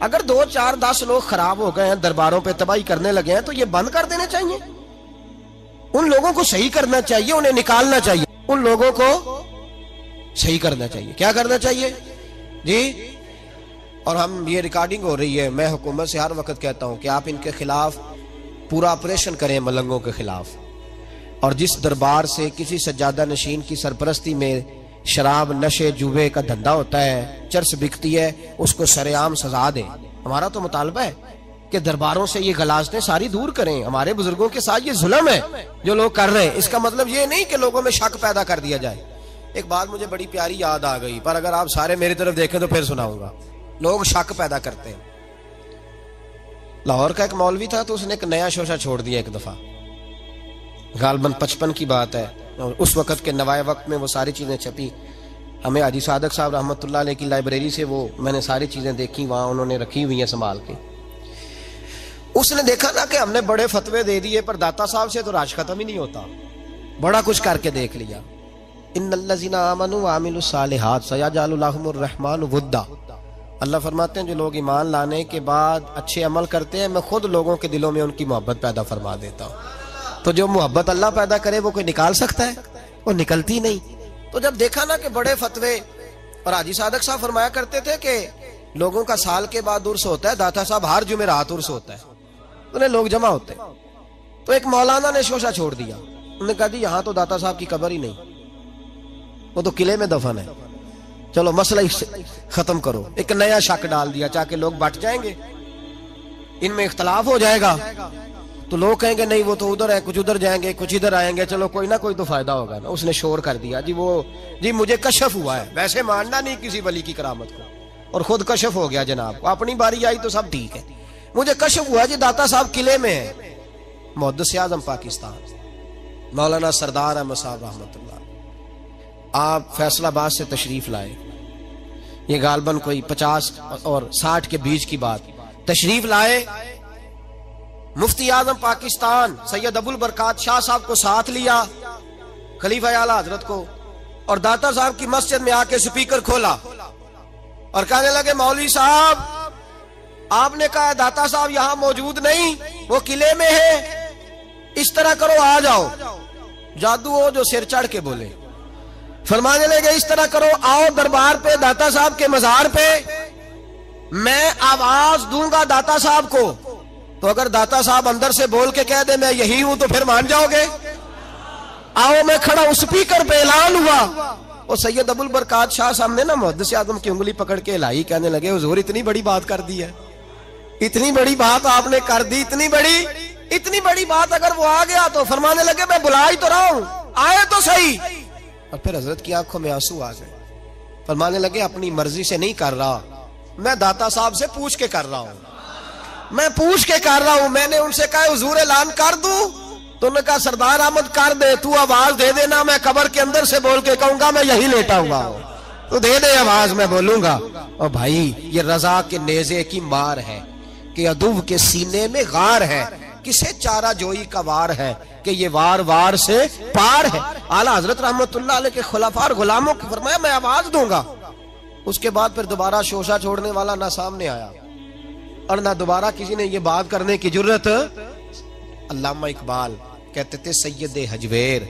अगर 2-4-10 लोग खराब हो गए हैं, दरबारों पे तबाही करने लगे हैं, तो ये बंद कर देने चाहिए। उन लोगों को सही करना चाहिए, उन्हें निकालना चाहिए, उन लोगों को सही करना चाहिए। क्या करना चाहिए जी? और हम, ये रिकॉर्डिंग हो रही है, मैं हुकूमत से हर वक्त कहता हूं कि आप इनके खिलाफ पूरा ऑपरेशन करें, मलंगों के खिलाफ। और जिस दरबार से किसी सज्जादा नशीन की सरपरस्ती में शराब, नशे, जुए का धंधा होता है, चर्स बिकती है, उसको सरेआम सजा दें। हमारा तो मुतालबा है कि दरबारों से ये गलाजतें सारी दूर करें। हमारे बुजुर्गों के साथ ये जुल्म है जो लोग कर रहे हैं। इसका मतलब ये नहीं कि लोगों में शक पैदा कर दिया जाए। एक बात मुझे बड़ी प्यारी याद आ गई, पर अगर आप सारे मेरी तरफ देखें तो फिर सुनाऊंगा। लोग शक पैदा करते हैं। लाहौर का एक मौलवी था, तो उसने एक नया शोशा छोड़ दिया एक दफा, गालबन 55 की बात है, और उस वक्त के नवाए वक्त में वो सारी चीजें छपी। हमें हाजी सादक साहब रहमतुल्लाह अलैह की लाइब्रेरी से वो मैंने सारी चीजें देखी, वहां उन्होंने रखी हुई हैं संभाल के। उसने देखा ना कि हमने बड़े फतवे दे दिए, पर दाता साहब से तो राज खत्म ही नहीं होता। बड़ा कुछ करके देख लिया। इन्नल्लज़ीना आमनू व अमिलुस सालिहात सयजअलु लहुमुर रहमानु वुद्दा। अल्लाह फरमाते हैं जो लोग ईमान लाने के बाद अच्छे अमल करते हैं, मैं खुद लोगों के दिलों में उनकी मोहब्बत पैदा फरमा देता हूँ। तो जो मोहब्बत अल्लाह पैदा करे वो कोई निकाल सकता है? वो निकलती नहीं। तो जब देखा ना कि बड़े फतवे, और हाजी सादक साहब फरमाया करते थे कि लोगों का साल के बाद उर्स होता है, दाता साहब हर जुमेरात उर्स होता है, उन्हें लोग जमा होते हैं। तो एक मौलाना ने शोशा छोड़ दिया। उन्होंने कहा यहाँ तो दाता साहब की कब्र ही नहीं, वो तो किले में दफन है, चलो मसला खत्म करो। एक नया शक डाल दिया, चाहे लोग बट जाएंगे, इनमें इख्तलाफ हो जाएगा, तो लोग कहेंगे नहीं वो तो उधर है, कुछ उधर जाएंगे, कुछ इधर आएंगे, चलो कोई ना कोई तो फायदा होगा ना। उसने शोर कर दिया जी मुझे कशफ हुआ है, वैसे मानना नहीं किसी वली की करामत को, और खुद कशफ हो गया जनाब, अपनी बारी आई तो सब ठीक है, मुझे कशफ हुआ जी दाता साहब किले में है। मुहद्दिस आज़म पाकिस्तान मौलाना सरदार अहमद साहब रहमतुल्लाह, आप फैसलाबाद से तशरीफ लाए, ये गालबन कोई 50 और 60 के बीच की बात, तशरीफ लाए। मुफ्ती आजम पाकिस्तान सैयद अबुल बरकात शाह साहब को साथ लिया, खलीफा आला हजरत को, और दाता साहब की मस्जिद में आके स्पीकर खोला और कहने लगे मौलवी साहब आपने कहा दाता साहब यहाँ मौजूद नहीं, वो किले में है, इस तरह करो आ जाओ। जादू हो जो सिर चढ़ के बोले, फरमाने लगे इस तरह करो, आओ दरबार पे दाता साहब के मजार पे, मैं आवाज दूंगा दाता साहब को, तो अगर दाता साहब अंदर से बोल के कह दे मैं यही हूं तो फिर मान जाओगे? आओ मैं खड़ा हूं, स्पीकर पे ऐलान हुआ। और सैयद अबुल बरकात शाह साहब ने ना मुहद्दिस आजम की उंगली पकड़ के लाई, कहने लगे हुजूर इतनी बड़ी बात कर दी है, इतनी बड़ी बात आपने कर दी, इतनी बड़ी बात अगर वो आ गया तो? फरमाने लगे मैं बुला ही तो रहा हूं, आए तो सही। और फिर हजरत की आंखों में आंसू आ गए। फरमाने लगे अपनी मर्जी से नहीं कर रहा, मैं दाता साहब से पूछ के कर रहा हूं, मैं पूछ के कर रहा हूं। मैंने उनसे कहा हुजूर ऐलान कर दूं? तो उन्होंने कहा सरदार अहमद कर दे, तू आवाज दे देना, मैं कब्र के अंदर से बोल के कहूंगा मैं यही लेटा हुआ हूं, तो दे दे आवाज, मैं बोलूंगा। और भाई ये रजा के नेजे की मार है कि अदुव के सीने में गार है, किसे चारा जोई का वार है कि ये वार वार से पार है। आला हजरत रहमतुल्लाह अलैह के खुलाफा और गुलामों को फरमाया मैं आवाज दूंगा। उसके बाद फिर दोबारा शोशा छोड़ने वाला ना सामने आया और ना दोबारा किसी ने ये बात करने की जुर्रत। अल्लामा इकबाल कहते थे सैयद हजवेर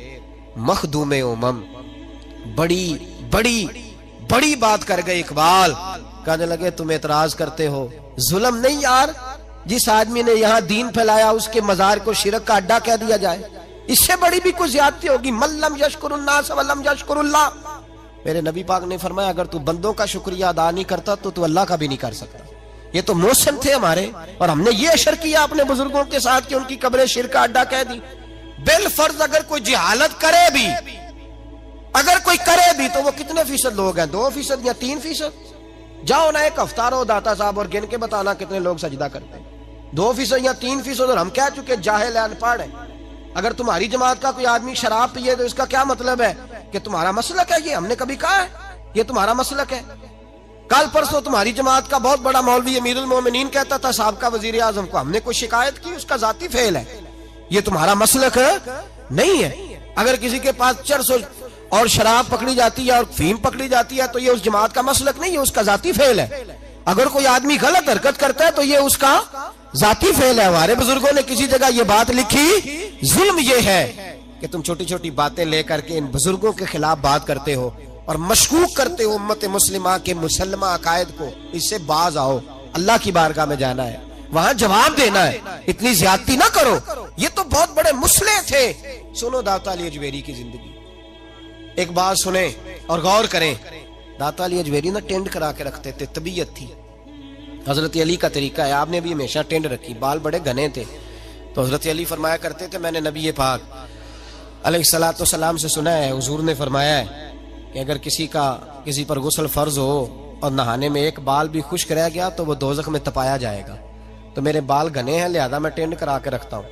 मखदूमे उमम, बड़ी बड़ी बड़ी बात कर गए इकबाल। कहने लगे तुम एतराज करते हो, जुल्म नहीं यार, जिस आदमी ने यहाँ दीन फैलाया उसके मजार को शिरक का अड्डा कह दिया जाए, इससे बड़ी भी कुछ ज्यादती होगी। मल्लम यशकुरुन्नास वल्लम यशकुरुल्लाह, मेरे नबी पाक ने फरमाया अगर तू बंदों का शुक्रिया अदा नहीं करता तो तू अल्लाह का भी नहीं कर सकता। ये तो मौसम थे हमारे, और हमने ये अशर किया अपने बुजुर्गों के साथ कि उनकी कब्रें शिरक का अड्डा कह दी। बिल फर्ज अगर कोई जिहालत करे भी, अगर कोई करे भी, तो वो कितने फीसद लोग हैं? 2% या 3%? जाओ ना एक हफ्ता रहो दाता साहब और गिन के बताना कितने लोग सजदा करते हैं। 2% या 3%? और हम कह चुके जाहिल है, अनपढ़ है। अगर तुम्हारी जमात का कोई आदमी शराब पिए तो इसका क्या मतलब है कि तुम्हारा मसलक है? ये हमने कभी कहा है ये तुम्हारा मसलक है? कल परसों तुम्हारी जमात का बहुत बड़ा मौलवी अमीरुल मोमिनीन कहता था साहबका वजीर आजम को, हमने कोई शिकायत की? उसका जाती फेल है, ये तुम्हारा मसलक नहीं है। अगर किसी के पास चरस और शराब पकड़ी जाती है और फीम पकड़ी जाती है तो ये उस जमात का मसलक नहीं है, उसका जाती फेल है। अगर कोई आदमी गलत हरकत करता है तो ये उसका जाती फेल है। हमारे बुजुर्गों ने किसी जगह ये बात लिखी, जुल्म ये है कि तुम छोटी छोटी बातें लेकर के इन बुजुर्गों के खिलाफ बात करते हो और मशकूक करते हो उम्मत मुस्लिमा के मुसलमा अकायद को। इससे बाज आओ, अल्लाह की बारगाह में जाना है, वहां जवाब देना है, इतनी ज्यादती ना करो। ये तो बहुत बड़े मुसले थे। सुनो दाता अली अजमेरी की जिंदगी, एक बात सुने और गौर करें। दाता अली अजमेरी ना टेंड करा के रखते थे, तबीयत थी। हजरत अली का तरीका है, आपने भी हमेशा टेंड रखी, बाल बड़े घने थे। तो हजरत अली फरमाया करते थे मैंने नबी पाक अलैहिस्सलातु वस्सलाम से सुना है, हुजूर ने फरमाया है कि अगर किसी पर गुस्ल फर्ज हो और नहाने में एक बाल भी खुश्क रह गया तो वो दोजख में तपाया जाएगा। तो मेरे बाल घने हैं लिहाजा मैं टेंड करा के रखता हूँ,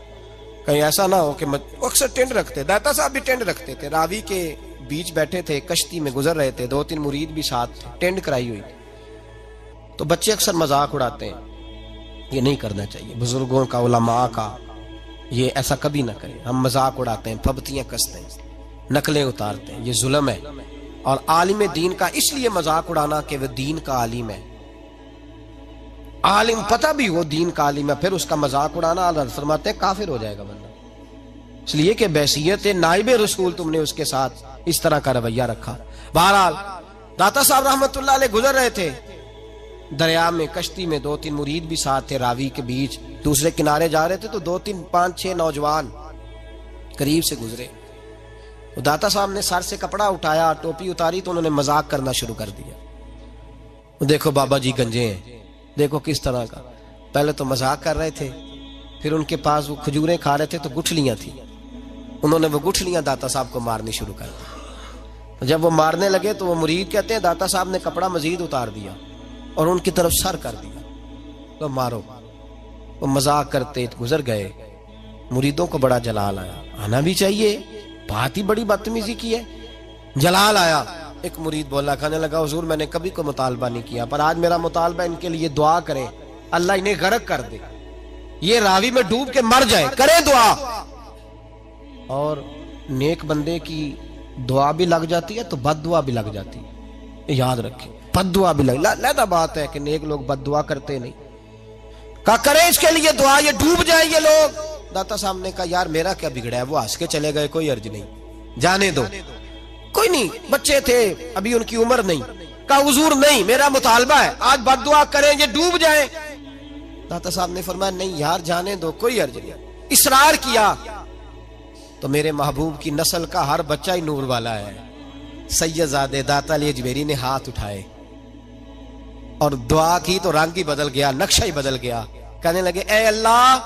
कहीं ऐसा ना हो कि अक्सर टेंड रखते, दाता साहब भी टेंड रखते थे। रावी के बीच बैठे थे, कश्ती में गुजर रहे थे, 2-3 मुरीद भी साथ थे, टेंड कराई हुई। तो बच्चे अक्सर मजाक उड़ाते हैं, ये नहीं करना चाहिए बुजुर्गों का, उलमा का, ये ऐसा कभी ना करें। हम मजाक उड़ाते हैं, फबतियां कसते हैं, नकलें उतारते हैं, ये जुल्म है। और आलिम दीन का इसलिए मजाक उड़ाना कि वह दीन का आलिम है, आलिम पता भी वो दीन का आलिम है, फिर उसका मजाक उड़ाना अल्लाह फरमाते हैं काफिर हो जाएगा बंदा। इसलिए कि बैसियत नाइब रसूल तुमने उसके साथ इस तरह का रवैया रखा। बहरहाल दाता साहब रहमतुल्लाह अलैह गुजर रहे थे दरिया में, कश्ती में, 2-3 मुरीद भी साथ थे। रावी के बीच दूसरे किनारे जा रहे थे तो 2-3-5-6 नौजवान करीब से गुजरे। तो दाता साहब ने सर से कपड़ा उठाया, टोपी उतारी तो उन्होंने मजाक करना शुरू कर दिया। देखो बाबा जी गंजे हैं, देखो किस तरह का। पहले तो मजाक कर रहे थे, फिर उनके पास वो खजूरें खा रहे थे तो गुठलियां थी, उन्होंने वो गुठलियां दाता साहब को मारनी शुरू कर दी। तो जब वो मारने लगे तो वो मुरीद कहते हैं दाता साहब ने कपड़ा मजीद उतार दिया और उनकी तरफ सर कर दिया, तो मारो। वो मजाक करते गुजर गए। मुरीदों को बड़ा जलाल आया, आना भी चाहिए, बात ही बड़ी बदतमीजी की है, जलाल आया। एक मुरीद बोला, कहने लगा हुजूर मैंने कभी कोई मुतालबा नहीं किया, पर आज मेरा मुतालबा इनके लिए दुआ करें, अल्लाह इन्हें गर्क कर दे, ये रावी में डूब के मर जाए, करे दुआ। और नेक बंदे की दुआ भी लग जाती है तो बद दुआ भी लग जाती है, याद रखें, बद दुआ भी लगा बात है कि नेक लोग बद दुआ करते नहीं। कहा करें इसके लिए दुआ, ये डूब जाए ये लोग। दाता साहब ने कहा यार मेरा क्या बिगड़ा है, वो हंस के चले गए, कोई अर्ज नहीं, जाने दो। कोई नहीं, बच्चे थे, अभी उनकी उम्र नहीं। कहा हुजूर नहीं, मेरा मुतालबा है, आज बद्दुआ करें ये डूब जाएं। दाता साहब ने फरमाया नहीं यार, जाने दो, कोई अर्ज नहीं। इसरार किया तो मेरे महबूब की नस्ल का हर बच्चा ही नूर वाला है। सैयदजादे दाता अली अजमेरी ने हाथ उठाए और दुआ की तो रंग ही बदल गया, नक्शा ही बदल गया। कहने लगे ए अल्लाह,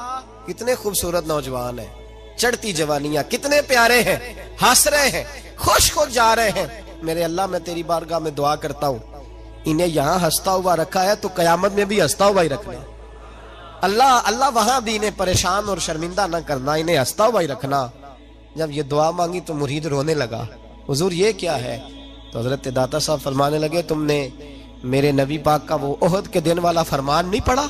कितने खूबसूरत नौजवान हैं, चढ़ती जवानियां, कितने प्यारे हैं, हंस रहे हैं, खुश खुश जा रहे हैं। मेरे अल्लाह, मैं तेरी बारगाह में दुआ करता हूं, इन्हें यहां हंसता हुआ रखा है तो कयामत में भी हंसता हुआ ही रखना। अल्लाह अल्लाह वहां भी इन्हें परेशान और शर्मिंदा ना करना, इन्हें हंसता हुआ ही रखना। जब ये दुआ मांगी तो मुरीद रोने लगा, हुजूर ये क्या है? तो हजरत दाता साहब फरमाने लगे, तुमने मेरे नबी पाक का वो ओहद के दिन वाला फरमान नहीं पढ़ा?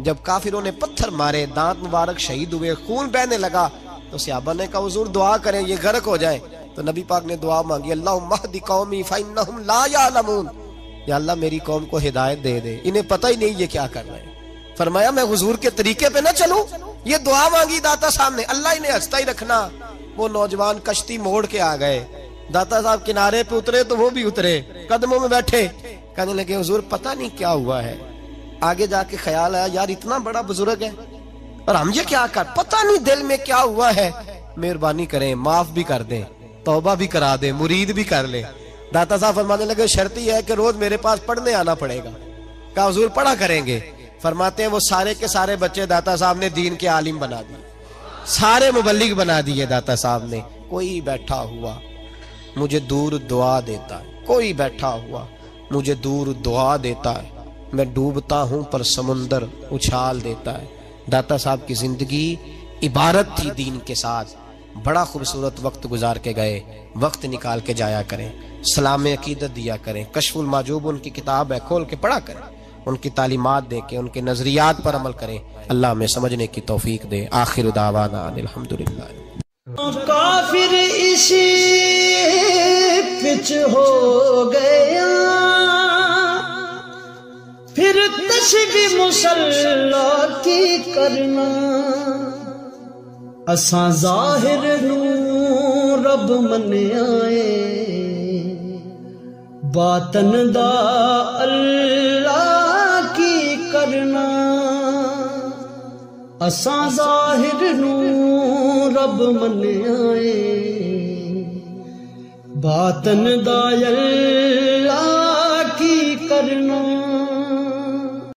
जब काफिरों ने पत्थर मारे, दांत मुबारक शहीद हुए, खून बहने लगा, तो सहाबा ने कहा हुजूर दुआ करें ये गर्क हो जाए। तो नबी पाक ने दुआ मांगी, अल्लाहुम्मा हदी कौमी फइन्नहुम ला यअलमून, या अल्लाह मेरी कौम को हिदायत दे दे, इन्हें पता ही नहीं ये क्या कर रहे हैं। फरमाया मैं हुजूर के तरीके पे ना चलूं? ये दुआ मांगी दाता साहब ने, अल्लाह इन्हें हंसता ही रखना। वो नौजवान कश्ती मोड़ के आ गए, दाता साहब किनारे पे उतरे तो वो भी उतरे, कदमों में बैठे। कहने लगे हुजूर पता नहीं क्या हुआ है। आगे जाके ख्याल आया यार इतना बड़ा बुजुर्ग है और हम ये क्या कर, पता नहीं दिल में क्या हुआ है, मेहरबानी करें, माफ भी कर दें, तौबा भी करा दें, मुरीद भी कर ले। दाता साहब फरमाने लगे शर्त ही है कि रोज मेरे पास पढ़ने आना पड़ेगा। कहा हुजूर पढ़ा करेंगे। फरमाते हैं वो सारे के सारे बच्चे दाता साहब ने दीन के आलिम बना दिए, सारे मुबल्लिग बना दिए दाता साहब ने। कोई बैठा हुआ मुझे दूर दुआ देता है, कोई बैठा हुआ मुझे दूर दुआ देता है, मैं डूबता हूं पर समुंदर उछाल देता है। दाता साहब की जिंदगी इबारत थी दीन के साथ। बड़ा खूबसूरत वक्त गुजार के गए, वक्त निकाल के जाया करें, सलाम अकीदत दिया करें। कशफुल माजूब उनकी किताब है, खोल के पढ़ा करें, उनकी तालीमात दे के उनके नजरियात पर अमल करें। अल्लाह हमें समझने की तौफीक दे। आखिर दावाना अल्हम्दुलिल्लाह। काफिर इसी पिच हो गया, फिर तशबीह मुसल्ला की करना, असा जाहिर नू रब मन्याए, बातन दा अल्लाह की करना, असा जाहिर नू रब मन्याए, बातन दा अल्लाह की करना।